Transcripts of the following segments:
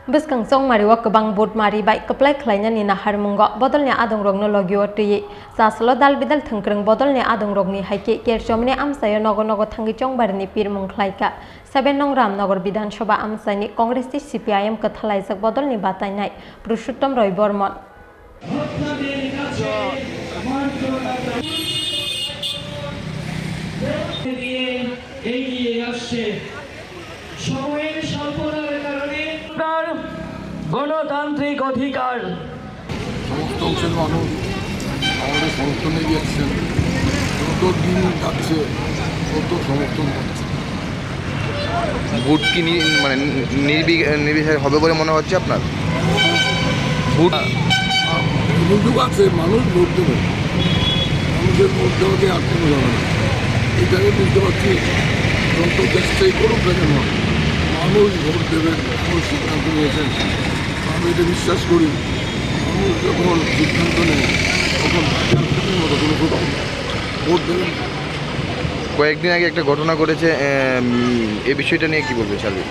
Biskang song mariwa kebang bot mari baik keplai klainya ni nahar munggo bodolnya adong rog no logyo tuyi saslo dal bidal thengkreng bodolnya adong rog ni haike kerchomne amsayo nogo nogo thangi chong barni pir mungkhlaika Saben nong Ramnagar Bidhan Sabha amsaini Congress CPIM kathalaisak bodolni batainai Purushottam Roy Bormon গণতান্ত্রিক অধিকার সমস্ত অংশের মানুষ আমাদের সমর্থনে গিয়েছেন যত দিন যাচ্ছে তত সমর্থন হচ্ছে ভোট কি মানে নির্বিচারে হবে বলে মনে হচ্ছে আপনার ভোট সুযোগ আছে মানুষ ভোট দেবে মানুষের ভোট দেওয়াকে আর কোনো যাবে না এটাকে বুঝতে পারছি যত চেষ্টাই করুক না কেন মানুষ ভোট দেবেন মানুষ সিদ্ধান্ত নিয়েছেন আমি এটা বিশ্বাস করি মানুষ যখন সিদ্ধান্ত নেয় তখন মতো কোনো কোথাও ভোট দেবেন। কয়েকদিন আগে একটা ঘটনা ঘটেছে এই বিষয়টা নিয়ে কি বলবে চালু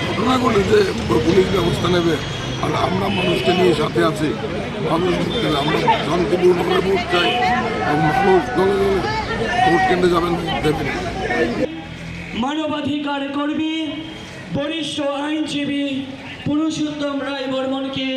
ঘটনা ঘটেছে পুলিশ ব্যবস্থা নেবে আর আমরা মানুষকে নিয়ে সাথে আছি মানুষ আমরা শান্তিপূর্ণভাবে ভোট চাই আর মানুষ দলে দলে ভোট কেন্দ্রে যাবেন দেবেন। মানবাধিকার কর্মী বরিষ্ঠ আইনজীবী পুরুষোত্তম রায় বর্মনকে